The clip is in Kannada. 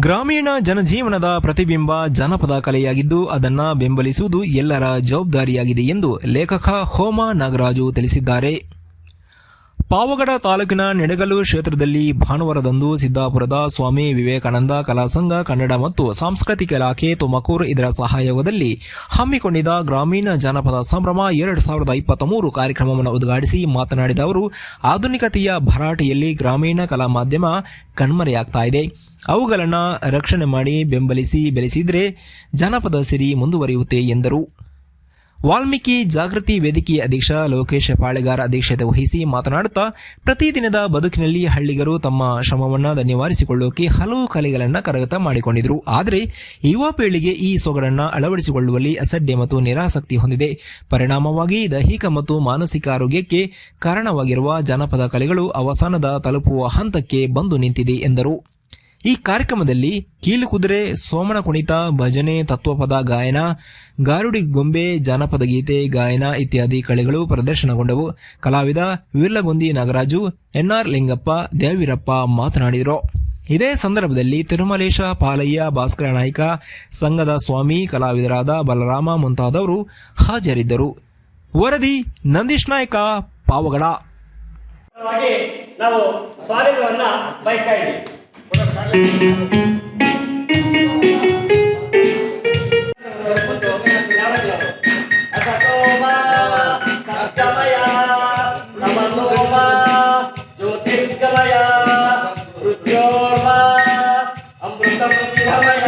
ಗ್ರಾಮೀಣ ಜನಜೀವನದ ಪ್ರತಿಬಿಂಬ ಜನಪದ ಕಲೆಯಾಗಿದ್ದು ಅದನ್ನು ಬೆಂಬಲಿಸುವುದು ಎಲ್ಲರ ಜವಾಬ್ದಾರಿಯಾಗಿದೆ ಎಂದು ಲೇಖಕ ಹೋಮ ನಾಗರಾಜು ತಿಳಿಸಿದ್ದಾರೆ. ಪಾವಗಡ ತಾಲೂಕಿನ ನೆಡಗಲ್ಲು ಕ್ಷೇತ್ರದಲ್ಲಿ ಭಾನುವಾರದಂದು ಸಿದ್ದಾಪುರದ ಸ್ವಾಮಿ ವಿವೇಕಾನಂದ ಕಲಾ ಸಂಘ ಕನ್ನಡ ಮತ್ತು ಸಾಂಸ್ಕೃತಿಕ ಇಲಾಖೆ ತುಮಕೂರು ಇದರ ಸಹಯೋಗದಲ್ಲಿ ಹಮ್ಮಿಕೊಂಡಿದ್ದ ಗ್ರಾಮೀಣ ಜನಪದ ಸಂಭ್ರಮ 2023 ಕಾರ್ಯಕ್ರಮವನ್ನು ಉದ್ಘಾಟಿಸಿ ಮಾತನಾಡಿದ ಅವರು, ಆಧುನಿಕತೆಯ ಭರಾಟೆಯಲ್ಲಿ ಗ್ರಾಮೀಣ ಕಲಾ ಮಾಧ್ಯಮ ಕಣ್ಮರೆಯಾಗ್ತಾ ಇದೆ. ಅವುಗಳನ್ನು ರಕ್ಷಣೆ ಮಾಡಿ ಬೆಂಬಲಿಸಿ ಬೆಳೆಸಿದರೆ ಜನಪದ ಸಿರಿ ಮುಂದುವರಿಯುತ್ತೆ ಎಂದರು. ವಾಲ್ಮೀಕಿ ಜಾಗೃತಿ ವೇದಿಕೆಯ ಅಧ್ಯಕ್ಷ ಲೋಕೇಶ್ ಪಾಳೆಗಾರ ಅಧ್ಯಕ್ಷತೆ ವಹಿಸಿ ಮಾತನಾಡುತ್ತಾ, ಪ್ರತಿದಿನದ ಬದುಕಿನಲ್ಲಿ ಹಳ್ಳಿಗರು ತಮ್ಮ ಶ್ರಮವನ್ನು ಧನ್ಯವಾರಿಸಿಕೊಳ್ಳೋಕೆ ಹಲವು ಕಲೆಗಳನ್ನು ಕರಗತ ಮಾಡಿಕೊಂಡಿದ್ರು. ಆದರೆ ಯುವ ಪೀಳಿಗೆ ಈ ಸೊಗಡನ್ನು ಅಳವಡಿಸಿಕೊಳ್ಳುವಲ್ಲಿ ಅಸಡ್ಡೆ ಮತ್ತು ನಿರಾಸಕ್ತಿ ಹೊಂದಿದೆ. ಪರಿಣಾಮವಾಗಿ ದೈಹಿಕ ಮತ್ತು ಮಾನಸಿಕ ಆರೋಗ್ಯಕ್ಕೆ ಕಾರಣವಾಗಿರುವ ಜನಪದ ಕಲೆಗಳು ಅವಸಾನದ ತಲುಪುವ ಹಂತಕ್ಕೆ ಬಂದು ನಿಂತಿದೆ ಎಂದರು. ಈ ಕಾರ್ಯಕ್ರಮದಲ್ಲಿ ಕೀಲುಕುದುರೆ, ಸೋಮಣ ಕುಣಿತ, ಭಜನೆ, ತತ್ವಪದ ಗಾಯನ, ಗಾರುಡಿ ಗೊಂಬೆ, ಜಾನಪದ ಗೀತೆ ಗಾಯನ ಇತ್ಯಾದಿ ಕಲೆಗಳು ಪ್ರದರ್ಶನಗೊಂಡವು. ಕಲಾವಿದ ವಿರ್ಲಗುಂದಿ ನಾಗರಾಜು, ಎನ್ಆರ್ ಲಿಂಗಪ್ಪ, ದೇವೀರಪ್ಪ ಮಾತನಾಡಿದರು. ಇದೇ ಸಂದರ್ಭದಲ್ಲಿ ತಿರುಮಲೇಶ ಪಾಲಯ್ಯ, ಭಾಸ್ಕರ ನಾಯ್ಕ, ಸಂಘದ ಸ್ವಾಮಿ, ಕಲಾವಿದರಾದ ಬಲರಾಮ ಮುಂತಾದವರು ಹಾಜರಿದ್ದರು. ವರದಿ ನಂದೀಶ್ ನಾಯ್ಕ, ಪಾವಗಡ. ನಾವು ಸ್ವಾಗತವನ್ನ ಬಯಸ್ತಾ ಇದ್ದೀವಿ. ಅಸತೋಮ ಸತ್ಯಮಯ ತಮಸೋಮ ಜ್ಯೋತಿರ್ಗಮಯ ಮೃತ್ಯೋರ್ಮ ಅಮೃತಮಯ